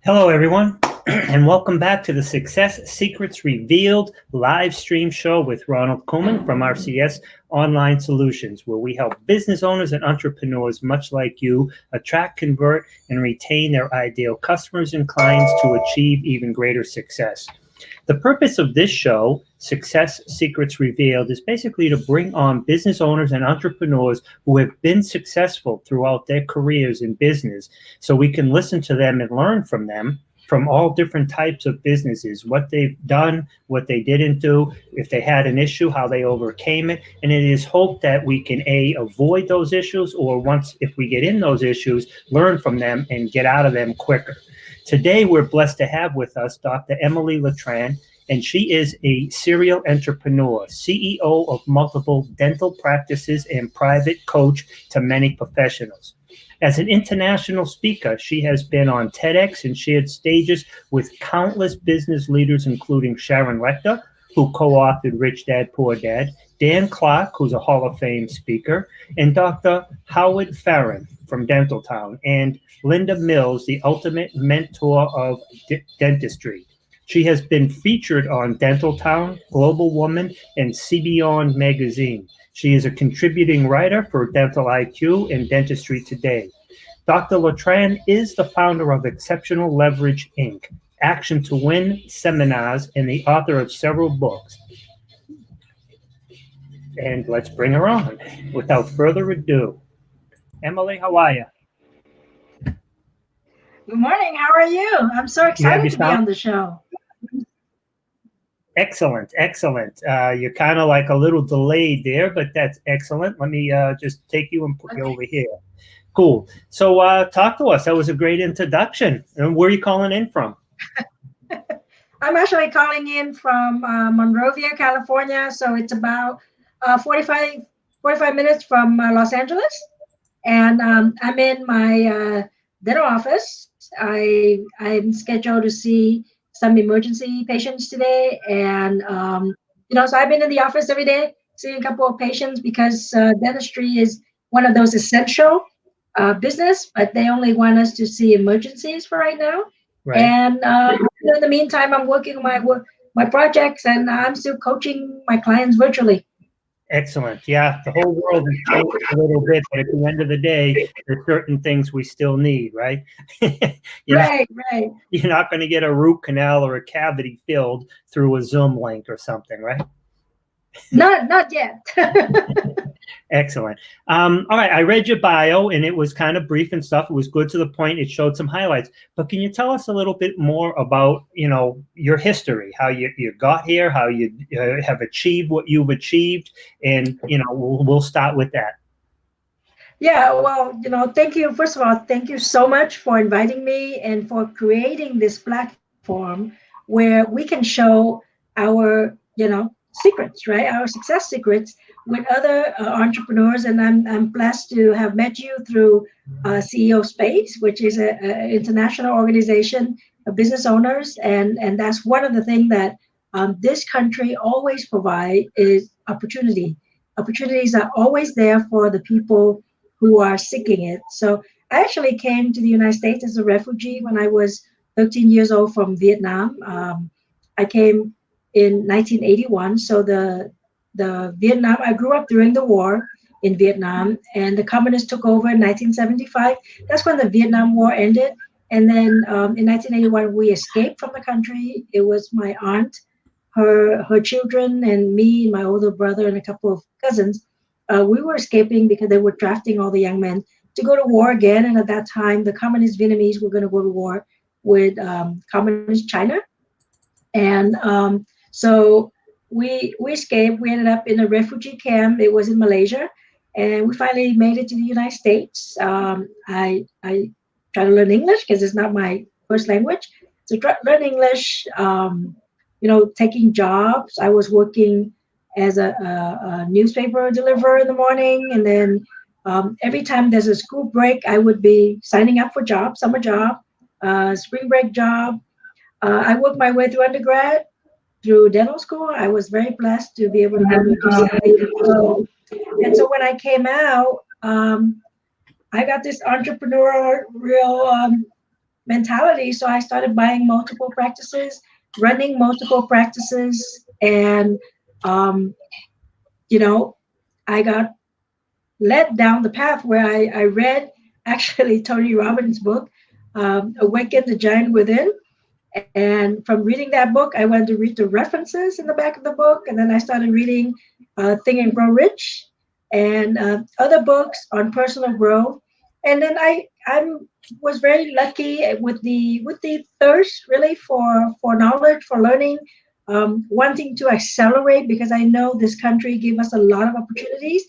Hello, everyone, and welcome back to the Success Secrets Revealed live stream show with Ronald Couming from RCS Online Solutions, where we help business owners and entrepreneurs, much like you, attract, convert, and retain their ideal customers and clients to achieve even greater success. The purpose of this show, Success Secrets Revealed, is basically to bring on business owners and entrepreneurs who have been successful throughout their careers in business so we can listen to them and learn from them from all different types of businesses, what they've done, what they didn't do, if they had an issue, how they overcame it. And it is hoped that we can avoid those issues, or once if we get in those issues, learn from them and get out of them quicker. Today, we're blessed to have with us Dr. Emily Letran, and she is a serial entrepreneur, CEO of multiple dental practices and private coach to many professionals. As an international speaker, she has been on TEDx and shared stages with countless business leaders, including Sharon Lechter, who co-authored Rich Dad, Poor Dad, Dan Clark, who's a Hall of Fame speaker, and Dr. Howard Farron from Dental Town, and Linda Mills, the ultimate mentor of dentistry. She has been featured on Dental Town, Global Woman, and CBeyond magazine. She is a contributing writer for Dental IQ and Dentistry Today. Dr. Letran is the founder of Exceptional Leverage Inc., Action to Win seminars, and the author of several books. And let's bring her on. Without further ado, Emily, how are you? Good morning. How are you? I'm so You have excited your to be sound? on the show. Excellent, excellent. You're kind of like a little delayed there, but that's excellent. Let me just take you and put you Okay. over here. Cool. So talk to us. That was a great introduction. And where are you calling in from? I'm actually calling in from Monrovia, California. So it's about 45 minutes from Los Angeles. And I'm in my dental office. I'm scheduled to see some emergency patients today. And, so I've been in the office every day, seeing a couple of patients because dentistry is one of those essential business, but they only want us to see emergencies for right now. Right. And in the meantime, I'm working on my projects, and I'm still coaching my clients virtually. Excellent. Yeah, the whole world has changed a little bit, but at the end of the day, there's certain things we still need, right? you're not Right, right. you're not going to get a root canal or a cavity filled through a Zoom link or something, right? Not yet. Excellent. All right, I read your bio and it was kind of brief and stuff. It was good to the point. It showed some highlights. But can you tell us a little bit more about, your history, how you got here, how you have achieved what you've achieved, and we'll start with that. Yeah, well, thank you. First of all, thank you so much for inviting me and for creating this platform where we can show our, secrets, right? Our success secrets with other entrepreneurs. And I'm blessed to have met you through CEO Space, which is a international organization of business owners. And that's one of the things that this country always provide is opportunity. Opportunities are always there for the people who are seeking it. So I actually came to the United States as a refugee when I was 13 years old from Vietnam. I came in 1981. So the Vietnam, I grew up during the war in Vietnam, and the communists took over in 1975. That's when the Vietnam War ended. And then in 1981, we escaped from the country. It was my aunt, her children, and me, my older brother, and a couple of cousins. We were escaping because they were drafting all the young men to go to war again. And at that time, the communist Vietnamese were going to go to war with communist China. And so we escaped. We ended up in a refugee camp. It was in Malaysia, and we finally made it to the United States. I try to learn English because it's not my first language. So learn English. Taking jobs. I was working as a newspaper deliverer in the morning, and then every time there's a school break, I would be signing up for jobs, summer job, spring break job. I worked my way through undergrad, through dental school. I was very blessed to be able to go to UCLA dental school. And so when I came out, I got this entrepreneurial, mentality. So I started buying multiple practices, running multiple practices, and um, you know, I got led down the path where I read actually Tony Robbins' book, Awaken the Giant Within. And from reading that book, I went to read the references in the back of the book. And then I started reading Think and Grow Rich and other books on personal growth. And then I was very lucky with the thirst really for knowledge, for learning, wanting to accelerate because I know this country gave us a lot of opportunities.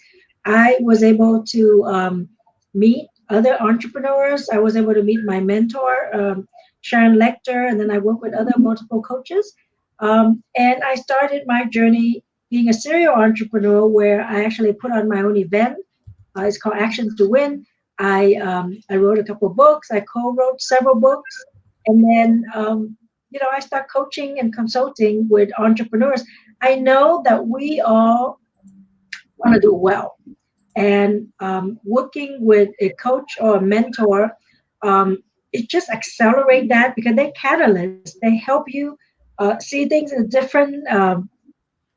I was able to meet other entrepreneurs. I was able to meet my mentor, Sharon Lecter, and then I worked with other multiple coaches. And I started my journey being a serial entrepreneur where I actually put on my own event. It's called Actions to Win. I wrote a couple of books. I co-wrote several books, and then I start coaching and consulting with entrepreneurs. I know that we all want to do well, and working with a coach or a mentor, it just accelerate that because they catalyst. They help you see things in a different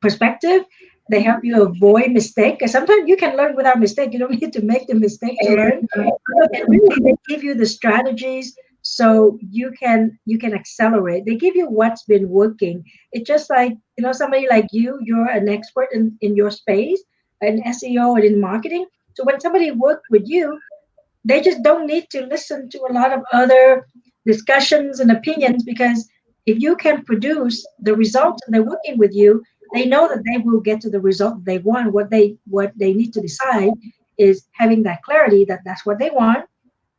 perspective. They help you avoid mistake. Because sometimes you can learn without mistake. You don't need to make the mistake to learn. And really, they give you the strategies so you can accelerate. They give you what's been working. It's just like somebody like you. You're an expert in your space, in SEO and in marketing. So when somebody works with you, they just don't need to listen to a lot of other discussions and opinions because if you can produce the results and they're working with you, they know that they will get to the result they want. What they need to decide is having that clarity that that's what they want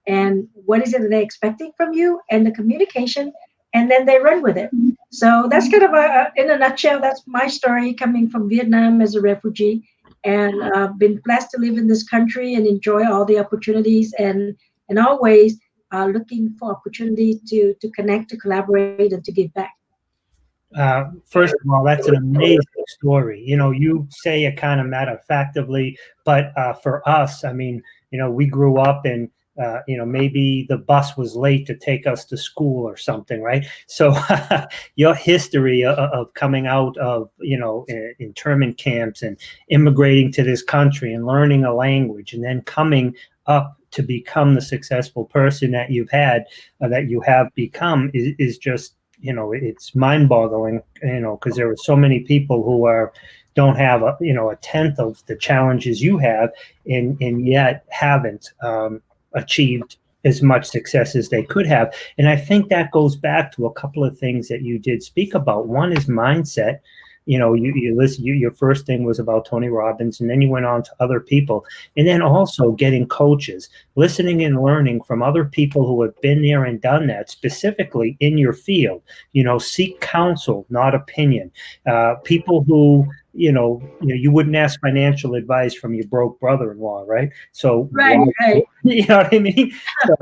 and what is it that they're expecting from you and the communication, and then they run with it. So that's kind of in a nutshell, that's my story coming from Vietnam as a refugee, and been blessed to live in this country and enjoy all the opportunities, and always looking for opportunity to connect, to collaborate, and to give back. First of all, that's an amazing story. You say it kind of matter-of-factly, but for us, I mean, we grew up and, maybe the bus was late to take us to school or something, right? So your history of coming out of, internment camps and immigrating to this country and learning a language and then coming up to become the successful person that that you have become is just, it's mind-boggling, because there are so many people who don't have a tenth of the challenges you have, and yet haven't achieved as much success as they could have. And I think that goes back to a couple of things that you did speak about. One is mindset. You listen. Your first thing was about Tony Robbins, and then you went on to other people, and then also getting coaches, listening and learning from other people who have been there and done that, specifically in your field. Seek counsel, not opinion. People who you wouldn't ask financial advice from your broke brother-in-law, right? So Right. You know what I mean? So,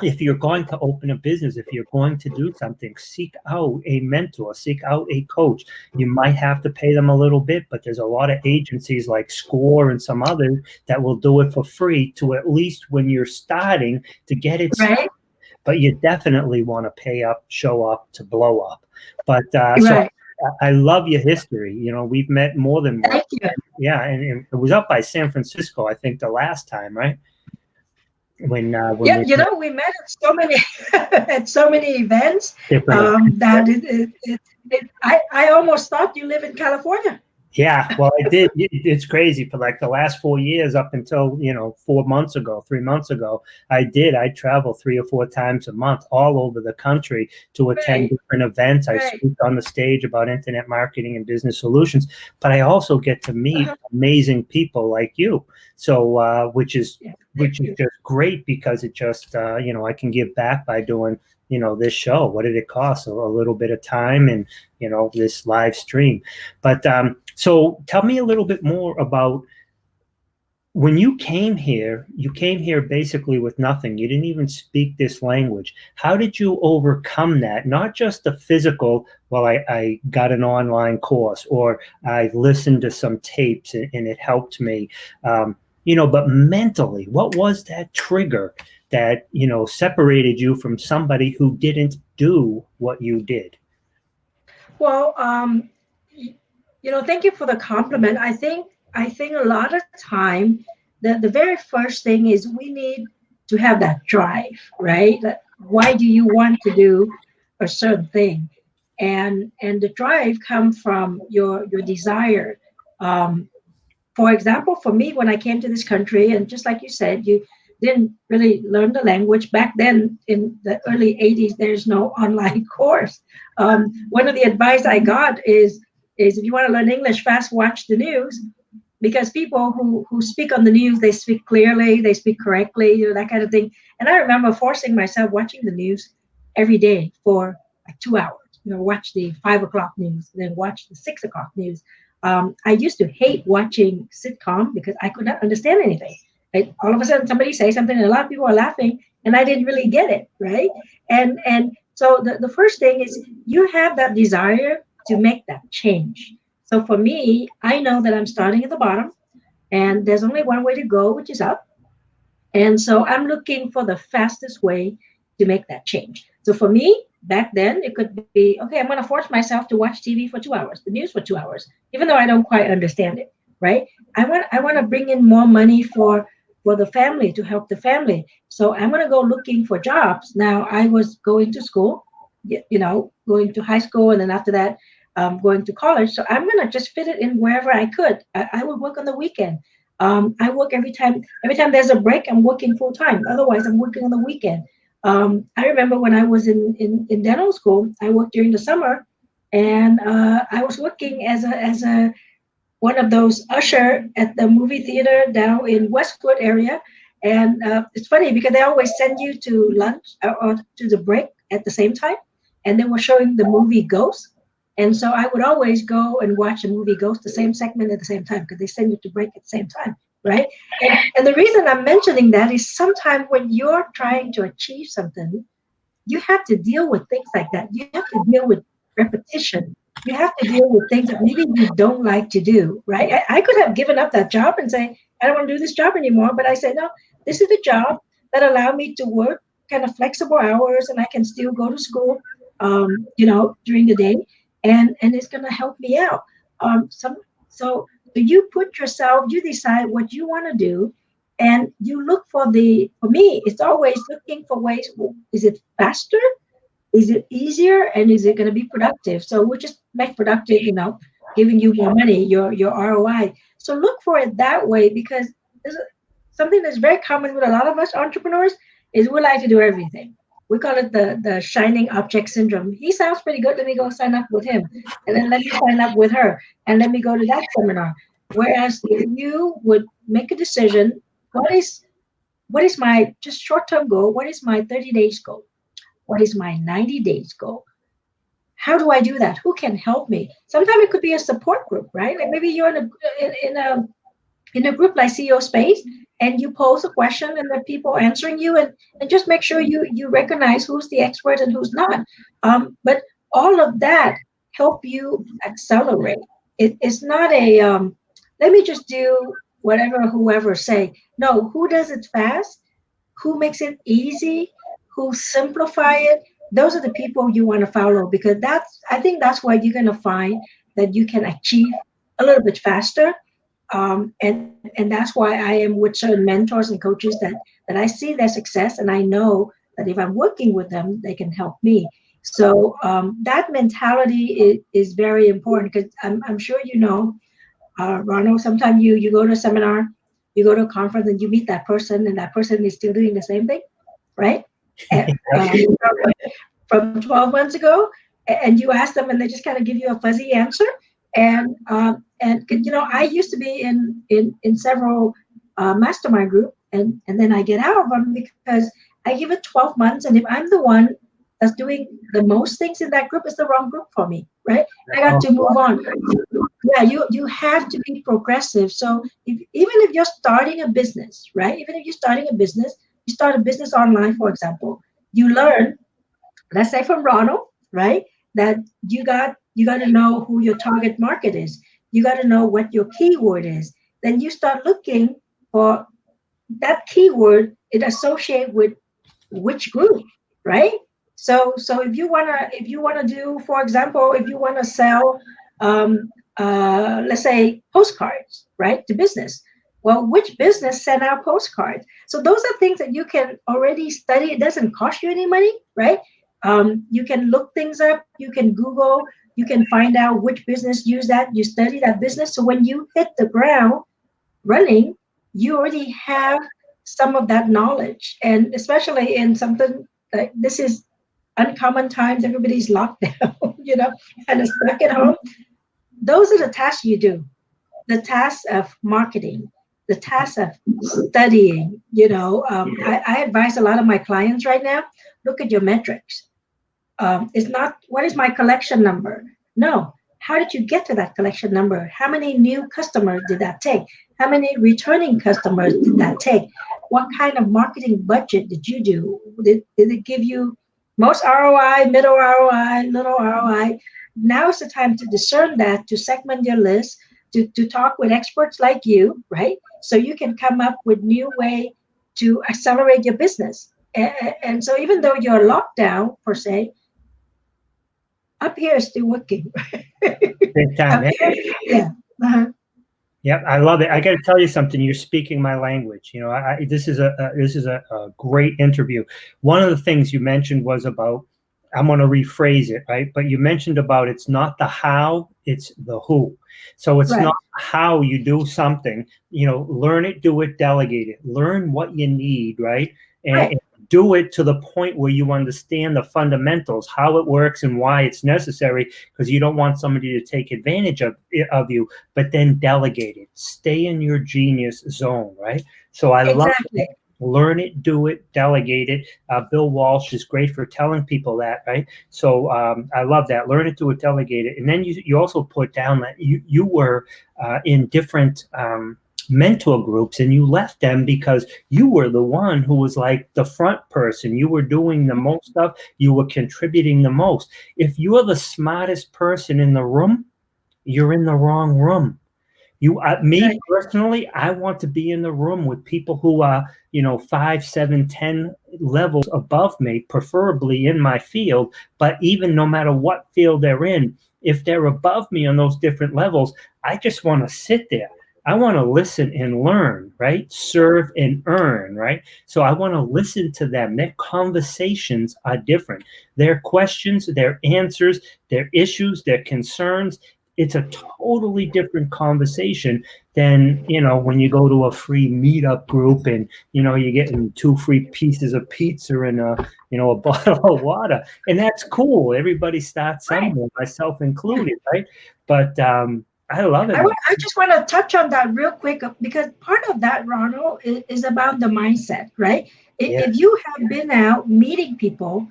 if you're going to open a business, if you're going to do something, seek out a mentor, seek out a coach. You might have to pay them a little bit, but there's a lot of agencies like Score and some others that will do it for free to at least when you're starting to get it started. But you definitely want to pay up, show up to blow up. But so I love your history. We've met more than once. Thank you. Yeah, and it was up by San Francisco, I think, the last time, right? When we met at so many at so many events that I almost thought you live in California. Yeah, well, I did. It's crazy. For like the last 4 years, up until 3 months ago, I travel 3 or 4 times a month all over the country to attend different events. I speak on the stage about internet marketing and business solutions, but I also get to meet amazing people like you. So, which is just great because it just I can give back by doing this show. What did it cost? A little bit of time and this live stream. But so tell me a little bit more about when you came here. You came here basically with nothing. You didn't even speak this language. How did you overcome that? Not just the physical, well, I got an online course or I listened to some tapes and it helped me, but mentally, what was that trigger that, separated you from somebody who didn't do what you did? Well, thank you for the compliment. I think a lot of time the very first thing is we need to have that drive, right? Like, why do you want to do a certain thing? And the drive comes from your desire. Um, for example, for me, when I came to this country, and just like you said, you didn't really learn the language back then in the early 80s. There's no online course. One of the advice I got is if you want to learn English fast, watch the news, because people who speak on the news, they speak clearly, they speak correctly, that kind of thing. And I remember forcing myself watching the news every day for like 2 hours. Watch the 5 o'clock news, then watch the 6 o'clock news. I used to hate watching sitcom because I could not understand anything. Right? All of a sudden, somebody say something, and a lot of people are laughing, and I didn't really get it. Right? And so the first thing is you have that desire to make that change. So for me, I know that I'm starting at the bottom, and there's only one way to go, which is up. And so I'm looking for the fastest way to make that change. So for me, back then, it could be okay, I'm going to force myself to watch TV for 2 hours, the news for 2 hours, even though I don't quite understand it, right? I want to bring in more money for the family, to help the family. So I'm going to go looking for jobs. Now, I was going to school, going to high school, and then after that, going to college. So I'm going to just fit it in wherever I could. I would work on the weekend. I work every time. Every time there's a break, I'm working full time. Otherwise, I'm working on the weekend. I remember when I was in dental school, I worked during the summer, and I was working as a one of those usher at the movie theater down in Westwood area. And it's funny because they always send you to lunch or to the break at the same time, and they were showing the movie Ghost. And so I would always go and watch the movie Ghost, the same segment at the same time, because they send you to break at the same time, right? And the reason I'm mentioning that is sometimes when you're trying to achieve something, you have to deal with things like that. You have to deal with repetition. You have to deal with things that maybe you don't like to do, right? I could have given up that job and say, I don't want to do this job anymore. But I said, no, this is the job that allowed me to work kind of flexible hours, and I can still go to school, during the day, and it's going to help me out. So you put yourself, you decide what you want to do, and you look for me, it's always looking for ways. Is it faster? Is it easier? And is it going to be productive? So we just make productive, giving you more money, your ROI. So look for it that way, because something that's very common with a lot of us entrepreneurs is we like to do everything. We call it the shining object syndrome. He sounds pretty good. Let me go sign up with him. And then let me sign up with her. And let me go to that seminar. Whereas if you would make a decision, what is my just short-term goal? What is my 30 days goal? What is my 90 days goal? How do I do that? Who can help me? Sometimes it could be a support group, right? Like maybe you're in a group like CEO Space, and you pose a question and there are people answering you, and just make sure you recognize who's the expert and who's not. But all of that help you accelerate. It's not a let me just do whatever whoever say. No, who does it fast? Who makes it easy, who simplify it. Those are the people you want to follow, because I think that's where you're going to find that you can achieve a little bit faster. And that's why I am with certain mentors and coaches that I see their success, and I know that if I'm working with them, they can help me. So that mentality is very important, because I'm sure Ronald, sometimes you go to a seminar, you go to a conference, and you meet that person, and that person is still doing the same thing, right? And, from 12 months ago, and you ask them, and they just kind of give you a fuzzy answer. And I used to be in several mastermind group, and then I get out of them because I give it 12 months, and if I'm the one that's doing the most things in that group, it's the wrong group for me, right? I got to move on. Yeah, you have to be progressive. So even if you're starting a business, right? Even if you're starting a business, you start a business online, for example, you learn, let's say from Ronald, right? That you got to know who your target market is. You got to know what your keyword is. Then you start looking for that keyword it associate with which group, right? So if you wanna do, for example, if you wanna sell, let's say postcards, right, to business. Well, which business send out postcards? So those are things that you can already study. It doesn't cost you any money, right? You can look things up. You can Google. You can find out which business use that. You study that business. So when you hit the ground running, you already have some of that knowledge. And especially in something like this is uncommon times, everybody's locked down, and is stuck at home. Those are the tasks you do, the tasks of marketing, the tasks of studying. I advise a lot of my clients right now, look at your metrics. It's not what is my collection number. No, how did you get to that collection number? How many new customers did that take? How many returning customers did that take? What kind of marketing budget did you do? Did it give you most ROI, middle ROI, little ROI? Now is the time to discern that, to segment your list, to talk with experts like you, right? So you can come up with new way to accelerate your business. And so even though you're locked down per se, up here is still working. Big time. Up here, yeah. Uh-huh. Yep, I love it. I got to tell you something. You're speaking my language. This is a great interview. One of the things you mentioned was about. I'm going to rephrase it, right? But you mentioned about it's not the how, it's the who. So it's Right. not how you do something. Learn it, do it, delegate it. Learn what you need, right? Right. And do it to the point where you understand the fundamentals, how it works and why it's necessary, because you don't want somebody to take advantage of you, but then delegate it. Stay in your genius zone, right? So I love Exactly. it. Learn it, do it, delegate it. Bill Walsh is great for telling people that, right? So I love that. Learn it, do it, delegate it. And then you also put down that you were in different mentor groups, and you left them because you were the one who was like the front person. You were doing the most stuff. You were contributing the most. If you're the smartest person in the room, you're in the wrong room. Me Right. personally, I want to be in the room with people who are, 5, 7, 10 levels above me, preferably in my field. But even no matter what field they're in, if they're above me on those different levels, I just want to sit there. I want to listen and learn, right? Serve and earn, right? So I want to listen to them. Their conversations are different. Their questions, their answers, their issues, their concerns. It's a totally different conversation than, when you go to a free meetup group and, you're getting 2 free pieces of pizza and a bottle of water. And that's cool. Everybody starts somewhere, myself included, right? But I love it. I just want to touch on that real quick, because part of that, Ronald, is about the mindset, right? Yeah. If you have been out meeting people,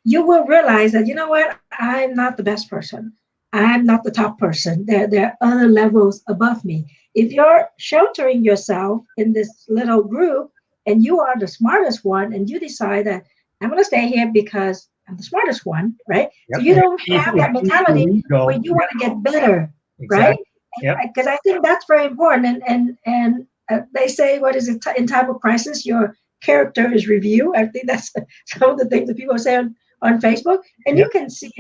you will realize that, you know what, I'm not the best person. I'm not the top person. There are other levels above me. If you're sheltering yourself in this little group and you are the smartest one, and you decide that I'm going to stay here because I'm the smartest one, right? Yep. So you don't have that mentality where you want to get better, right? Exactly. Yep. Because I think that's very important. And they say, what is it, in time of crisis, your character is review. I think that's some of the things that people say on Facebook. And Yep. you can see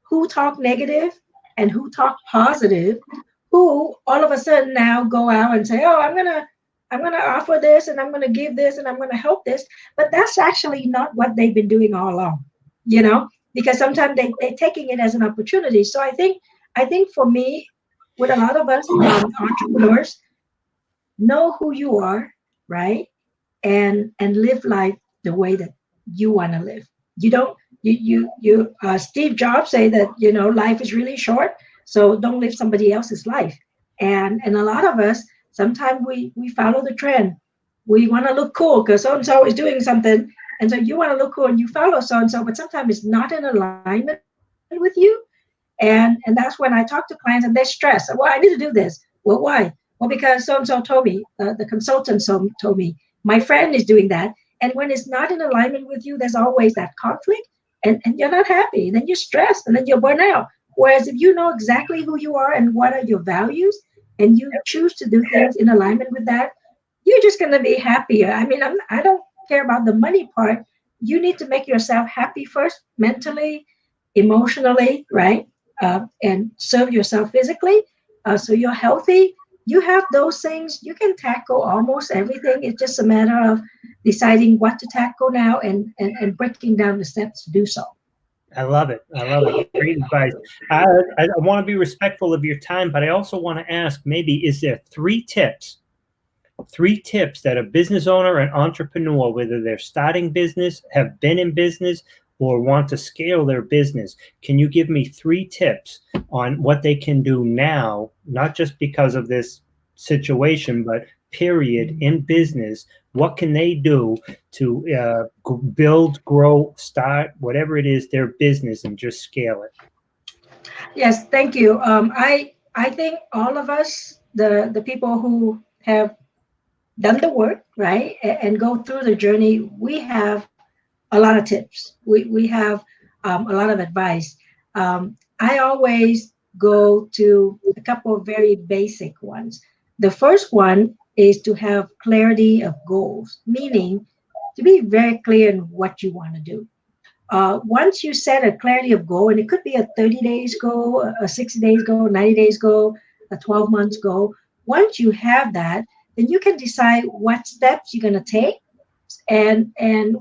who talk negative and who talk positive, who all of a sudden now go out and say, oh, I'm gonna offer this, and I'm gonna give this, and I'm gonna help this. But that's actually not what they've been doing all along, because sometimes they're taking it as an opportunity. So I think for me, with a lot of us entrepreneurs, know who you are, right? And live life the way that you want to live. You don't you Steve Jobs say that, life is really short, so don't live somebody else's life. And a lot of us, sometimes we follow the trend. We want to look cool because so and so is doing something, and so you want to look cool and you follow so and so, but sometimes it's not in alignment with you. And that's when I talk to clients and they're stressed. Well, I need to do this. Well, why? Well, because so and so told me, the consultant told me, my friend is doing that. And when it's not in alignment with you, there's always that conflict, and you're not happy. Then you're stressed, and then you're burnt out. Whereas if you know exactly who you are and what are your values, and you choose to do things in alignment with that, you're just going to be happier. I mean, I don't care about the money part. You need to make yourself happy first, mentally, emotionally, right? And serve yourself physically. So you're healthy. You have those things. You can tackle almost everything. It's just a matter of deciding what to tackle now and breaking down the steps to do so. I love it. I love it. Great advice. I, I want to be respectful of your time, but I also want to ask, maybe, is there three tips that a business owner and entrepreneur, whether they're starting business, have been in business, or want to scale their business, can you give me 3 tips on what they can do now, not just because of this situation, but period, in business? What can they do to build, grow, start, whatever it is, their business, and just scale it? Yes, thank you. I think all of us, the people who have done the work, right, and go through the journey, we have a lot of tips. We have a lot of advice. I always go to a couple of very basic ones. The first one is to have clarity of goals, meaning to be very clear in what you want to do. Once you set a clarity of goal, and it could be a 30 days goal, a 60 days goal, 90 days goal, a 12 months goal. Once you have that, then you can decide what steps you're going to take, and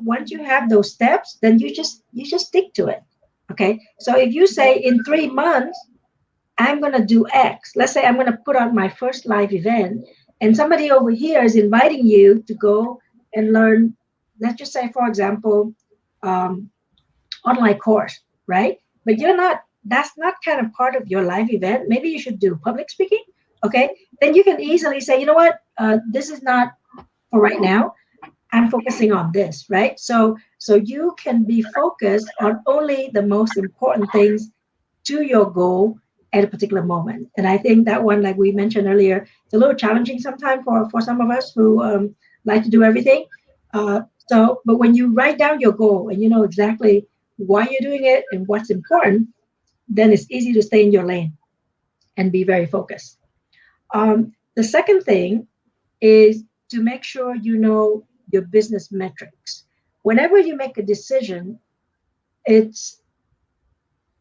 once you have those steps, then you just stick to it. Okay, so if you say in 3 months I'm going to do X, let's say I'm going to put on my first live event, and somebody over here is inviting you to go and learn, let's just say for example, um, online course, right? But you're not, that's not kind of part of your live event. Maybe you should do public speaking. Okay, then you can easily say, you know what, this is not for right now. I'm focusing on this, right? So you can be focused on only the most important things to your goal at a particular moment. And I think that one, like we mentioned earlier, it's a little challenging sometimes for some of us who like to do everything. But when you write down your goal and you know exactly why you're doing it and what's important, then it's easy to stay in your lane and be very focused. The second thing is to make sure you know your business metrics. Whenever you make a decision, it's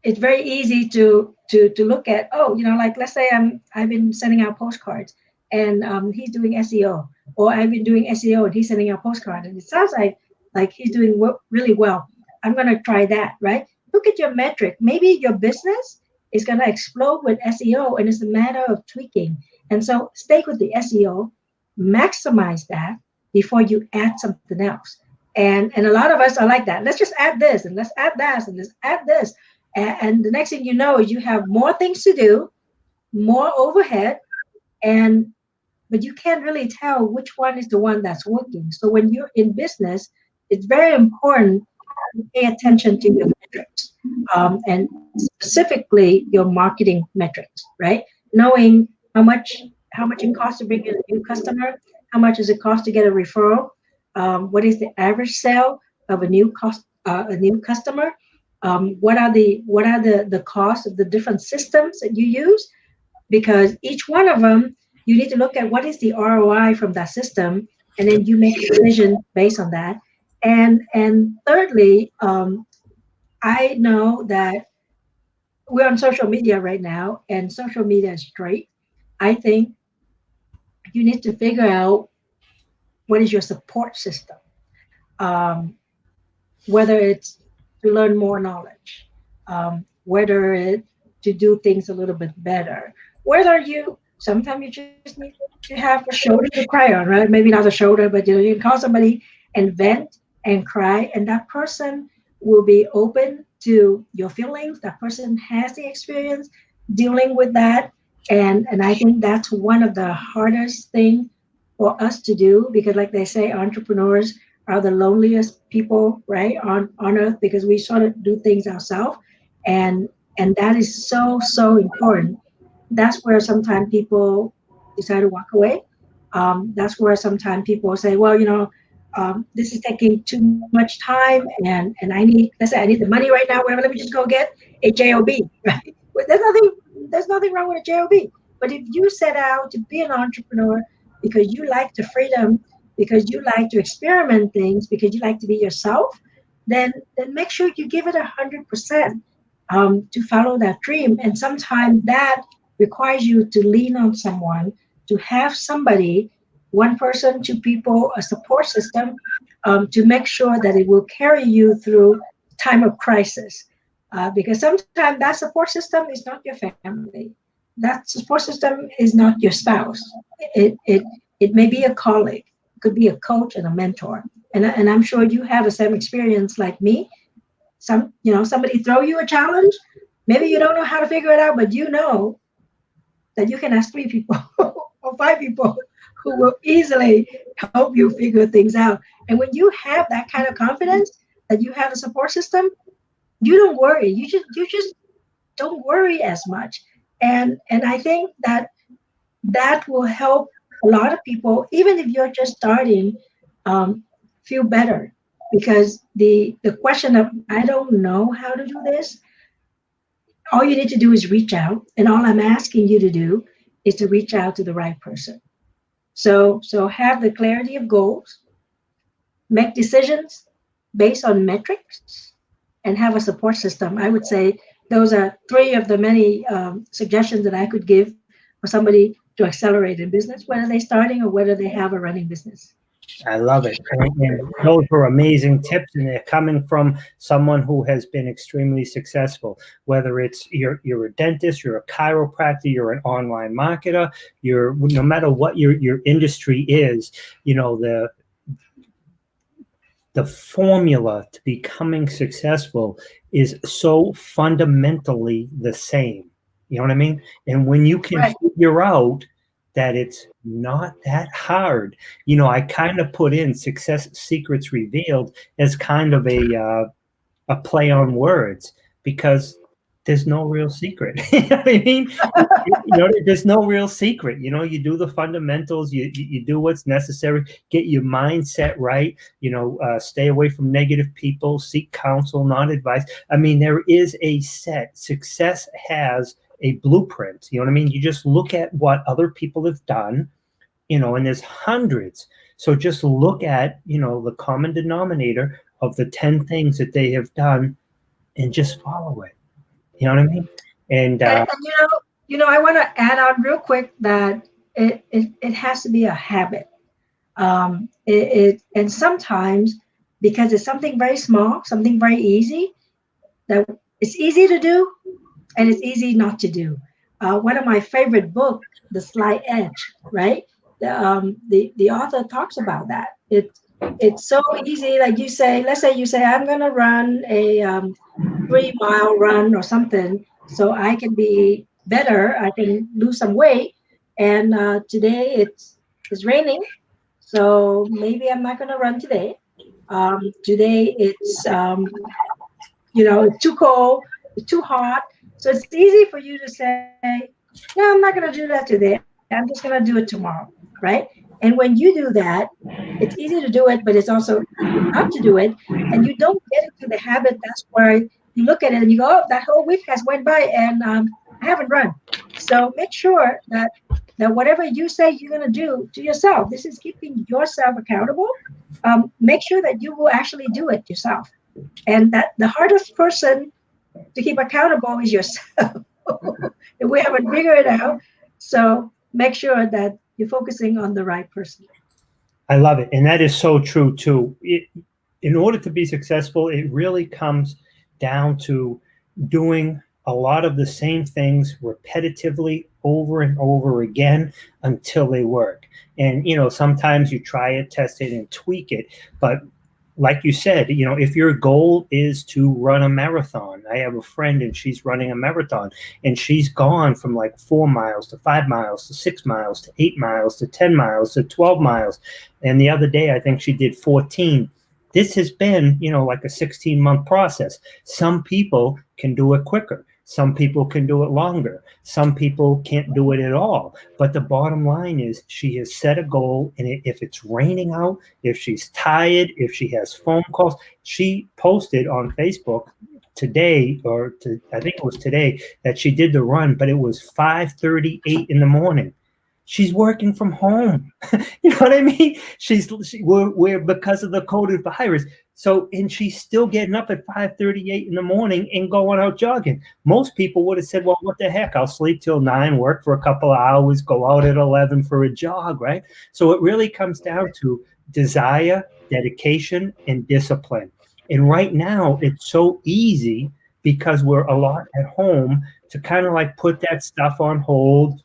it's very easy to look at. Oh, like let's say I've been sending out postcards, and he's doing SEO, or I've been doing SEO and he's sending out postcards, and it sounds like he's doing really well. I'm gonna try that, right? Look at your metric. Maybe your business is gonna explode with SEO, and it's a matter of tweaking. And so stay with the SEO, maximize that before you add something else. And a lot of us are like that. Let's just add this, and let's add that, and let's add this, and the next thing you know is you have more things to do, more overhead, and but you can't really tell which one is the one that's working. So when you're in business, it's very important to pay attention to your metrics, and specifically your marketing metrics, right? Knowing how much it costs to bring in a new customer, how much does it cost to get a referral, what is the average sale of a new customer, what are the costs of the different systems that you use, because each one of them you need to look at what is the ROI from that system, and then you make a decision based on that. And thirdly, I know that we're on social media right now, and social media is great. I think you need to figure out what is your support system, um, whether it's to learn more knowledge, whether it to do things a little bit better, whether you sometimes you just need to have a shoulder to cry on, right? Maybe not a shoulder, but you can call somebody and vent and cry, and that person will be open to your feelings. That person has the experience dealing with that, and I think that's one of the hardest thing for us to do, because like they say, entrepreneurs are the loneliest people, right, on earth, because we sort of do things ourselves, and that is so important. That's where sometimes people decide to walk away. That's where sometimes people say, well, this is taking too much time, and I need, let's say I need the money right now, whatever, let me just go get a job, right? But there's nothing wrong with a job. But if you set out to be an entrepreneur, because you like the freedom, because you like to experiment things, because you like to be yourself, then make sure you give it 100% to follow that dream. And sometimes that requires you to lean on someone, to have somebody, one person, two people, a support system, to make sure that it will carry you through time of crisis. Because sometimes that support system is not your family. That support system is not your spouse. It may be a colleague, it could be a coach and a mentor. And I'm sure you have the same experience like me. Somebody throw you a challenge, maybe you don't know how to figure it out, but you know that you can ask three people or five people who will easily help you figure things out. And when you have that kind of confidence that you have a support system, you don't worry. You just don't worry as much. And I think that that will help a lot of people, even if you're just starting, feel better. Because the question of I don't know how to do this, all you need to do is reach out, and all I'm asking you to do is to reach out to the right person. So have the clarity of goals, make decisions based on metrics, and have a support system. I would say those are three of the many suggestions that I could give for somebody to accelerate in business, whether they're starting or whether they have a running business. I love it. And those were amazing tips, and they're coming from someone who has been extremely successful. Whether it's you're a dentist, you're a chiropractor, you're an online marketer, you're no matter what your industry is, the formula to becoming successful is so fundamentally the same. You know what I mean? And when you can Right. figure out that it's not that hard, I kind of put in Success Secrets Revealed as kind of a play on words, because there's no real secret. You know what I mean? There's no real secret. You do the fundamentals, you do what's necessary, get your mindset right, stay away from negative people, seek counsel, not advice. I mean, there is a set. Success has a blueprint. You know what I mean? You just look at what other people have done, and there's hundreds. So just look at, the common denominator of the 10 things that they have done and just follow it. You know what I mean? And And I want to add on real quick that it has to be a habit. And sometimes, because it's something very small, something very easy, that it's easy to do and it's easy not to do. One of my favorite books, The Slight Edge, right? The author talks about that. It's so easy. Like you say, let's say you say, I'm going to run a 3 mile run or something so I can be better. I can lose some weight. And today it's raining, so maybe I'm not going to run today. Today it's too cold, it's too hot. So it's easy for you to say, no, I'm not going to do that today. I'm just going to do it tomorrow, right? And when you do that, it's easy to do it, but it's also easy not to do it. And you don't get into the habit. That's why you look at it and you go, oh, that whole week has went by and I haven't run. So make sure that whatever you say you're going to do to yourself, this is keeping yourself accountable. Make sure that you will actually do it yourself. And that the hardest person to keep accountable is yourself. If we haven't figured it out. So make sure that you're focusing on the right person. I love it. And that is so true too. In order to be successful, it really comes down to doing a lot of the same things repetitively over and over again until they work. And, sometimes you try it, test it, and tweak it. But like you said, if your goal is to run a marathon, I have a friend and she's running a marathon, and she's gone from like 4 miles to 5 miles to 6 miles to 8 miles to 10 miles to 12 miles. And the other day, I think she did 14. This has been, like a 16-month process. Some people can do it quicker. Some people can do it longer. Some people can't do it at all. But the bottom line is she has set a goal, and if it's raining out, if she's tired, if she has phone calls, she posted on Facebook today, I think it was today, that she did the run, but it was 5:38 in the morning. She's working from home. You know what I mean? We're because of the COVID virus. So, and she's still getting up at 5:38 in the morning and going out jogging. Most people would have said, well, what the heck? I'll sleep till 9, work for a couple of hours, go out at 11 for a jog, right? So it really comes down to desire, dedication, and discipline. And right now, it's so easy because we're a lot at home to kind of like put that stuff on hold.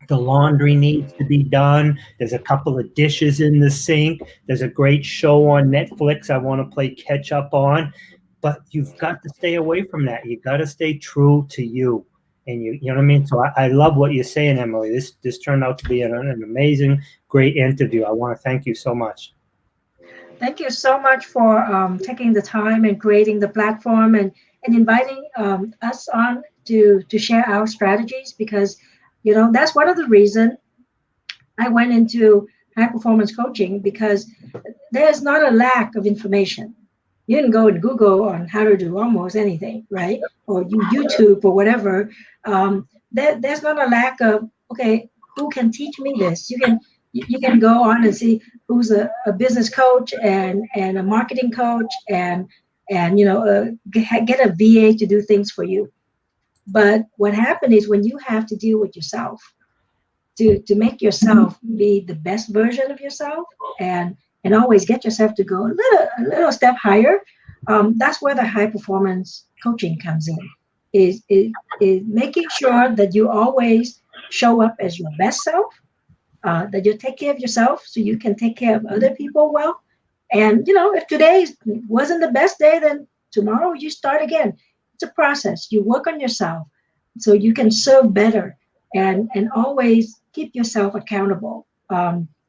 The laundry needs to be done. There's a couple of dishes in the sink. There's a great show on Netflix I want to play catch up on. But you've got to stay away from that. You've got to stay true to you. And you know what I mean? So I love what you're saying, Emily. This turned out to be an amazing, great interview. I want to thank you so much. Thank you so much for taking the time and creating the platform and inviting us on to share our strategies, because that's one of the reasons I went into high performance coaching, because there's not a lack of information. You can go and Google on how to do almost anything, right? Or you YouTube or whatever. There's not a lack of, okay, who can teach me this? You can go on and see who's a business coach and a marketing coach and get a VA to do things for you. But what happened is when you have to deal with yourself, to make yourself be the best version of yourself, and always get yourself to go a little step higher. That's where the high performance coaching comes in, is making sure that you always show up as your best self, that you take care of yourself so you can take care of other people well. And if today wasn't the best day, then tomorrow you start again. It's a process. You work on yourself so you can serve better, and always keep yourself accountable.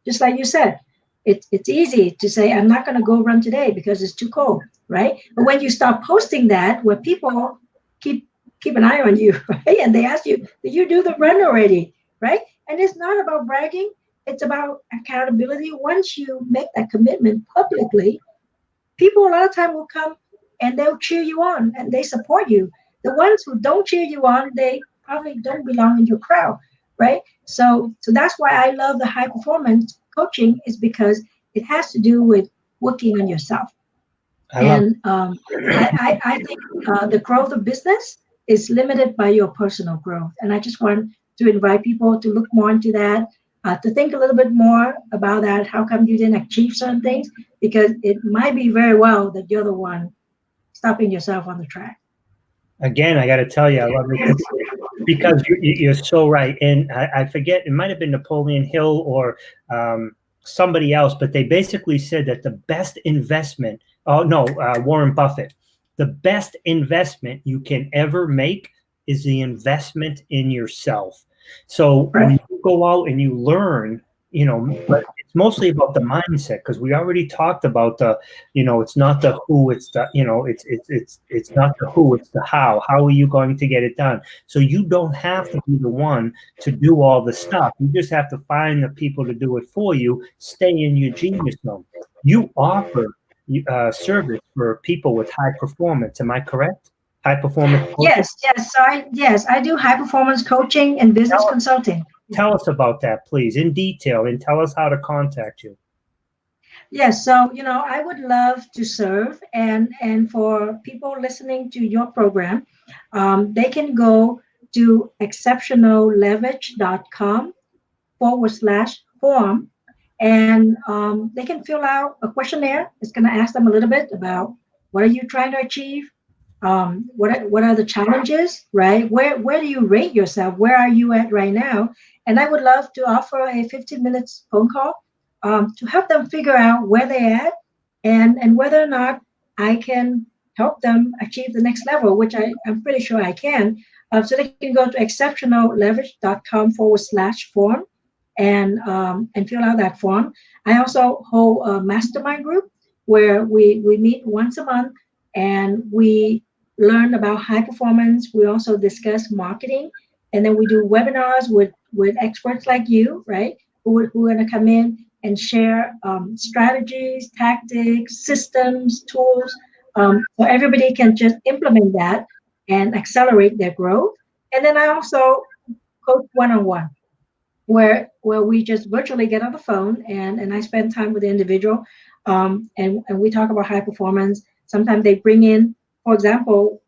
Just like you said, it's easy to say, I'm not going to go run today because it's too cold, right? But when you start posting that, where people keep keep an eye on you, right? And they ask you, did you do the run already, right? And it's not about bragging. It's about accountability. Once you make that commitment publicly, people a lot of time will come and they'll cheer you on and they support you. The ones who don't cheer you on, they probably don't belong in your crowd, right? So that's why I love the high performance coaching, is because it has to do with working on yourself. I love And I think the growth of business is limited by your personal growth. And I just want to invite people to look more into that, to think a little bit more about that. How come you didn't achieve certain things? Because it might be very well that you're the one stopping yourself on the track. Again, I got to tell you, I love it because you're so right. And I forget, it might have been Napoleon Hill or somebody else, but they basically said that the best investment, oh no, Warren Buffett, the best investment you can ever make is the investment in yourself. So when Right. you go out and you learn, but it's mostly about the mindset, because we already talked about it's not the who, it's the, it's not the who, it's the how. How are you going to get it done? So you don't have to be the one to do all the stuff. You just have to find the people to do it for you. Stay in your genius zone. You offer service for people with high performance. Am I correct? High performance coaching. Yes, I do high performance coaching and business Tell, consulting. tell us about that, please, in detail, and tell us how to contact you. Yes, so I would love to serve, and for people listening to your program, they can go to exceptionalleverage.com/form, and they can fill out a questionnaire. It's going to ask them a little bit about what are you trying to achieve, what are the challenges, right? Where do you rate yourself? Where are you at right now? And I would love to offer a 15 minutes phone call, to help them figure out where they're at, and whether or not I can help them achieve the next level, which I'm pretty sure I can. So they can go to exceptionalleverage.com/form, and fill out that form. I also hold a mastermind group where we meet once a month, and we learn about high performance. We also discuss marketing, and then we do webinars with experts like you, right? Who are going to come in and share strategies, tactics, systems, tools, so everybody can just implement that and accelerate their growth. And then I also coach one-on-one where we just virtually get on the phone and I spend time with the individual, and we talk about high performance. Sometimes they bring in, for example,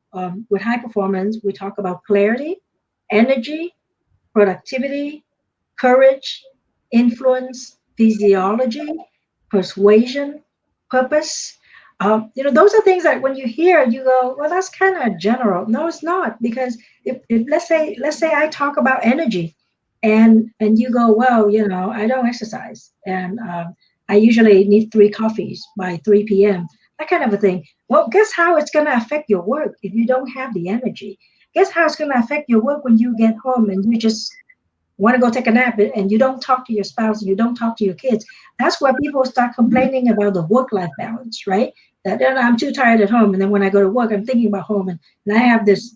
with high performance, we talk about clarity, energy, productivity, courage, influence, physiology, persuasion, purpose. Those are things that when you hear, you go, well, that's kind of general. No, it's not, because if let's say I talk about energy, and you go, well, I don't exercise, and I usually need 3 coffees by 3 p.m. That kind of a thing. Well, guess how it's going to affect your work if you don't have the energy? Guess how it's going to affect your work when you get home and you just want to go take a nap and you don't talk to your spouse and you don't talk to your kids? That's where people start complaining about the work-life balance, right? That I'm too tired at home, and then when I go to work, I'm thinking about home, and I have this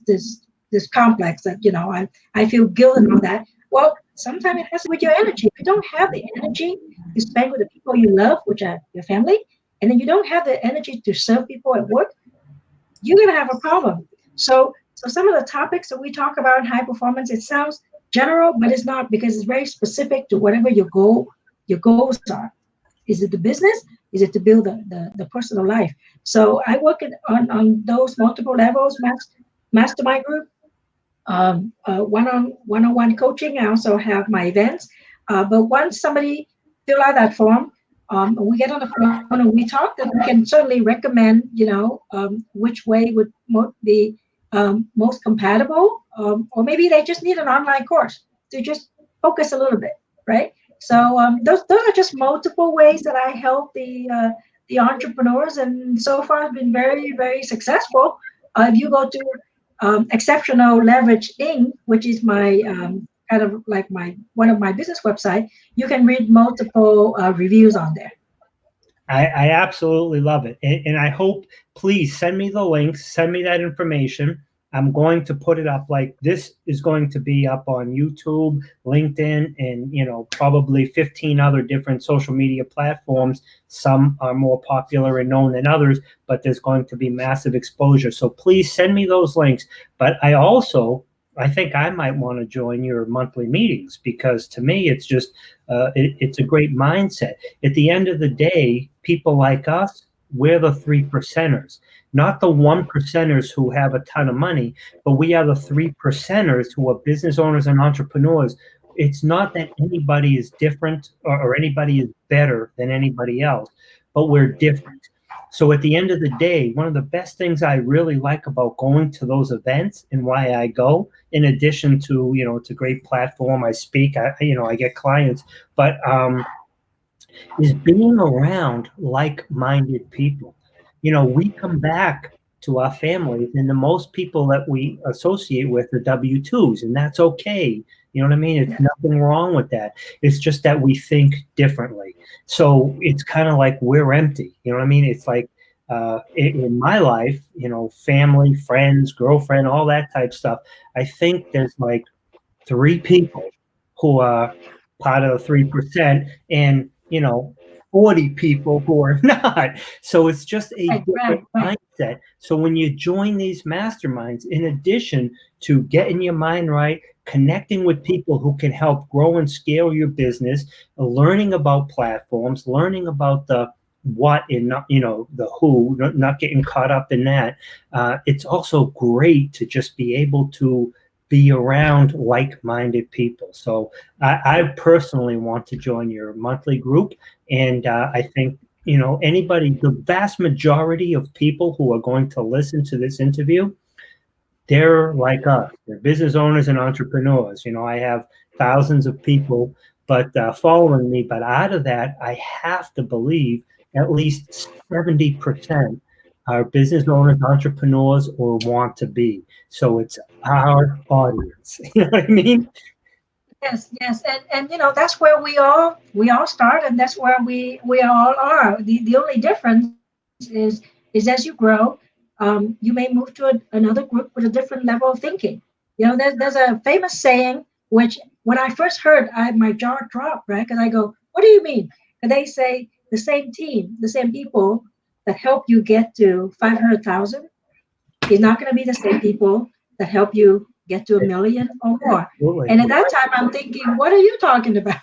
complex that I feel guilt and all that. Well, sometimes it has to do with your energy. If you don't have the energy to spend with the people you love, which are your family, and then you don't have the energy to serve people at work, you're going to have a problem. So some of the topics that we talk about in high performance, it sounds general, but it's not, because it's very specific to whatever your goals are. Is it the business? Is it to build the personal life? So I work on those multiple levels, mastermind group, one-on-one coaching. I also have my events. But once somebody fill out that form, we get on the phone and we talk, then we can certainly recommend, which way would be most compatible, or maybe they just need an online course to just focus a little bit, right? So those are just multiple ways that I help the entrepreneurs, and so far it's been very, very successful. If you go to Exceptional Leverage Inc., which is my kind of like my one of my business website, you can read multiple reviews on there. I absolutely love it. And I hope, please send me the links, send me that information. I'm going to put it up. Like, this is going to be up on YouTube, LinkedIn, and, probably 15 other different social media platforms. Some are more popular and known than others, but there's going to be massive exposure. So please send me those links. But I think I might want to join your monthly meetings, because to me, it's just, it's a great mindset. At the end of the day, people like us, we're the 3%ers, not the 1%ers who have a ton of money, but we are the 3%ers who are business owners and entrepreneurs. It's not that anybody is different or anybody is better than anybody else, but we're different. So at the end of the day, one of the best things I really like about going to those events, and why I go, in addition to, it's a great platform, I speak, I get clients, but is being around like-minded people. We come back to our families, and the most people that we associate with are W-2s, and that's okay. You know what I mean? It's nothing wrong with that. It's just that we think differently. So it's kind of like we're empty. You know what I mean? It's like, in my life, family, friends, girlfriend, all that type stuff, I think there's like 3 people who are part of the 3%, and 40 people who are not. So it's just a different mindset. So when you join these masterminds, in addition to getting your mind right, connecting with people who can help grow and scale your business, learning about platforms, learning about the what and not, the who, not getting caught up in that. It's also great to just be able to be around like-minded people. So I personally want to join your monthly group. And I think, anybody, the vast majority of people who are going to listen to this interview, they're like us. They're business owners and entrepreneurs. I have thousands of people following me. But out of that, I have to believe at least 70% are business owners, entrepreneurs, or want to be. So it's our audience. You know what I mean? Yes, and that's where we all start, and that's where we all are. The only difference is as you grow, you may move to another group with a different level of thinking. There's a famous saying, which when I first heard, my jaw dropped, right? Because I go, what do you mean? And they say the same team, the same people that help you get to 500,000 is not going to be the same people that help you get to a million or more. Absolutely. And at that time, I'm thinking, what are you talking about?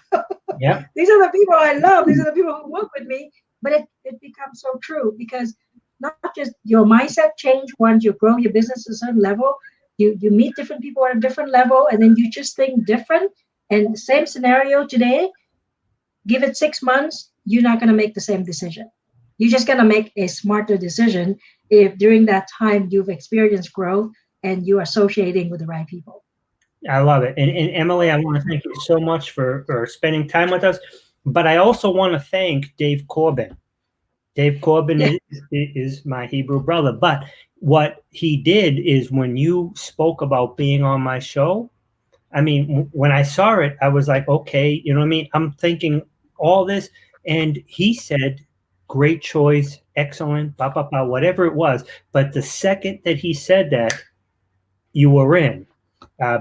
Yep. These are the people I love. These are the people who work with me. But it becomes so true because not just your mindset change once you grow your business to a certain level, you meet different people at a different level, and then you just think different. And same scenario today, give it 6 months, you're not going to make the same decision. You're just going to make a smarter decision if during that time you've experienced growth and you're associating with the right people. I love it. And Emily, I want to thank you so much for spending time with us. But I also want to thank Dave Corbin. Dave Corbin Yeah. is my Hebrew brother. But what he did is when you spoke about being on my show, I mean, when I saw it, I was like, okay, you know what I mean? I'm thinking all this. And he said, great choice, excellent, blah, blah, blah, whatever it was. But the second that he said that, you were in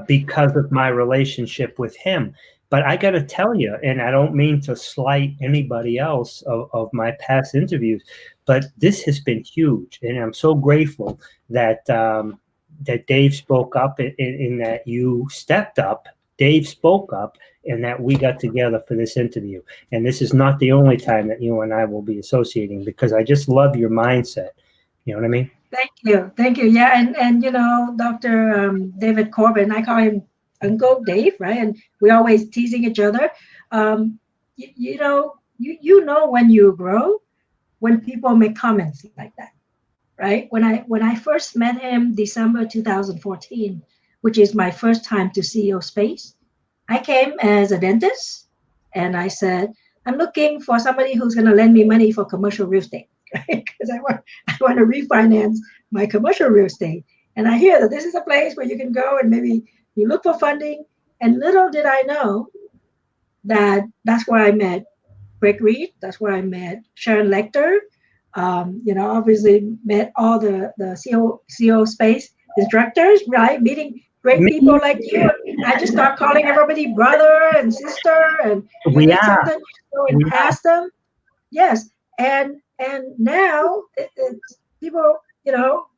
because of my relationship with him. But I got to tell you, and I don't mean to slight anybody else of my past interviews, but this has been huge, and I'm so grateful that that Dave spoke up, in that you stepped up. Dave spoke up, and that we got together for this interview. And this is not the only time that you and I will be associating because I just love your mindset. You know what I mean? Thank you. Thank you. Yeah. And Dr. David Corbin, I call him Uncle Dave, right? And we always teasing each other. You know when you grow, when people make comments like that, right? When I first met him December 2014, which is my first time to CEO Space, I came as a dentist and I said, I'm looking for somebody who's going to lend me money for commercial real estate, right? Because I want to refinance my commercial real estate. And I hear that this is a place where you can go and maybe you look for funding. And little did I know that that's where I met Greg Reed. That's where I met Sharon Lecter. Obviously met all the CO space instructors, right? Meeting great people Me, like you. I just start calling everybody brother and sister, and you we need are. something, you go and We are. ask them. Yes, and now it's people.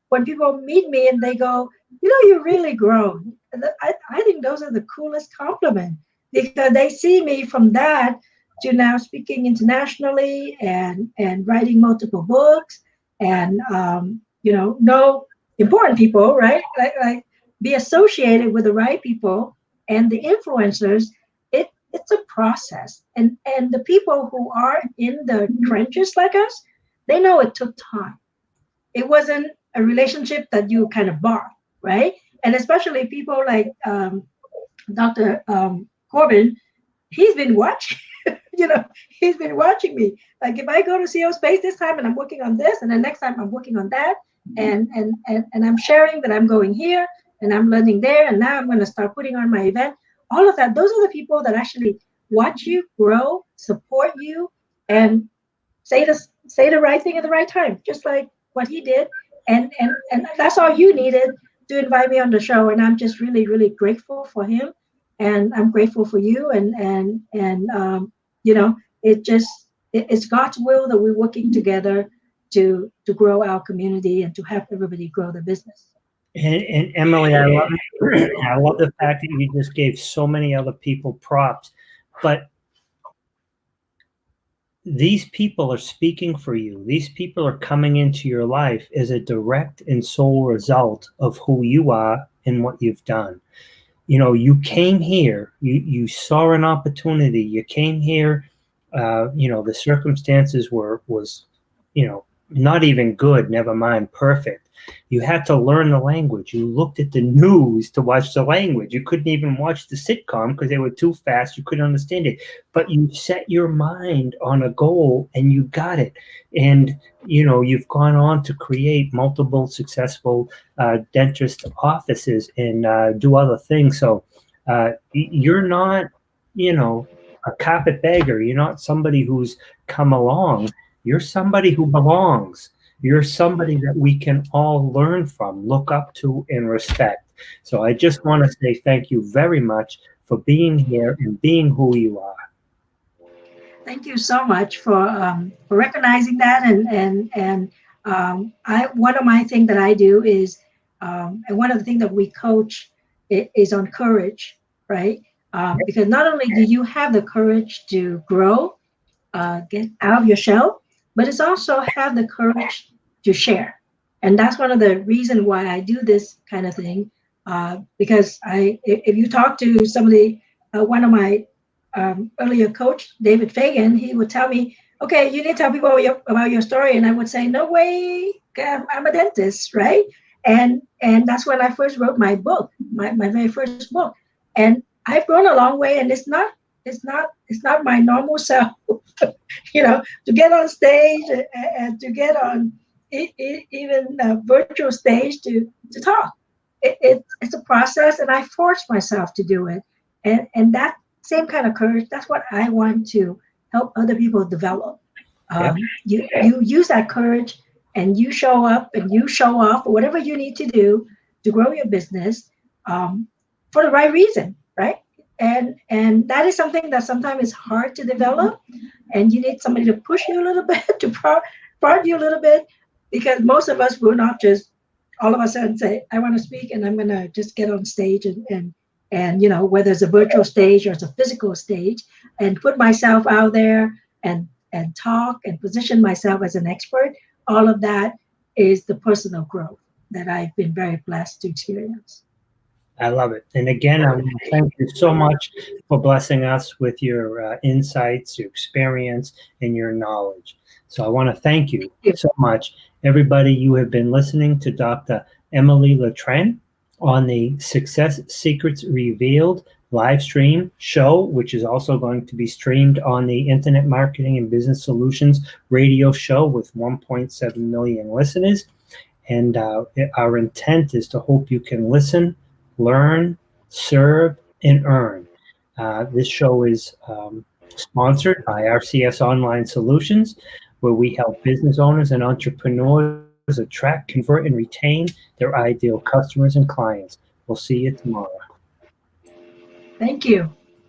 When people meet me and they go, you really grown. And I think those are the coolest compliment because they see me from that to now speaking internationally and writing multiple books and know important people, right? Like be associated with the right people and the influencers. It's a process, and the people who are in the trenches like us, they know it took time. It wasn't a relationship that you kind of bought, right? And especially people like Dr. Corbin, he's been watching. He's been watching me. Like if I go to CO Space this time and I'm working on this, and the next time I'm working on that, and I'm sharing that I'm going here and I'm learning there, and now I'm going to start putting on my event. All of that. Those are the people that actually watch you grow, support you, and say the right thing at the right time, just like what he did. And that's all you needed to invite me on the show. And I'm just really, really grateful for him. And I'm grateful for you. And it's God's will that we're working together to grow our community and to help everybody grow their business. And Emily, I love it. I love the fact that you just gave so many other people props. But these people are speaking for you. These people are coming into your life as a direct and sole result of who you are and what you've done. You came here, you saw an opportunity, you came here, the circumstances was, not even good, never mind perfect. You had to learn the language. You looked at the news to watch the language. You couldn't even watch the sitcom because they were too fast. You couldn't understand it. But you set your mind on a goal and you got it. And, you've gone on to create multiple successful dentist offices and do other things. So you're not, a carpetbagger. You're not somebody who's come along. You're somebody who belongs. You're somebody that we can all learn from, look up to, and respect. So I just want to say thank you very much for being here and being who you are. Thank you so much for recognizing that. And I one of my things that I do is and one of the things that we coach is on courage, right? Because not only do you have the courage to grow, get out of your shell, but it's also have the courage to share. And that's one of the reasons why I do this kind of thing. Because if you talk to somebody, one of my earlier coach, David Fagan, he would tell me, okay, you need to tell people about your story. And I would say, no way, I'm a dentist, right? And that's when I first wrote my book, my very first book. And I've grown a long way, and it's not my normal self, to get on stage and to get on even a virtual stage to talk. It's a process, and I force myself to do it. And that same kind of courage, that's what I want to help other people develop. Yeah. You use that courage, and you show up and you show off whatever you need to do to grow your business, um, for the right reason, right? And that is something that sometimes is hard to develop, and you need somebody to push you a little bit, to prod you a little bit, because most of us will not just all of a sudden say, I want to speak and I'm going to just get on stage and whether it's a virtual stage or it's a physical stage, and put myself out there and talk and position myself as an expert. All of that is the personal growth that I've been very blessed to experience. I love it. And again, I want to thank you so much for blessing us with your insights, your experience, and your knowledge. So I want to thank you so much. Everybody, you have been listening to Dr. Emily Letran on the Success Secrets Revealed live stream show, which is also going to be streamed on the Internet Marketing and Business Solutions radio show with 1.7 million listeners. And our intent is to hope you can listen, learn, serve, and earn. This show is sponsored by RCS Online Solutions, where we help business owners and entrepreneurs attract, convert, and retain their ideal customers and clients. We'll see you tomorrow. Thank you.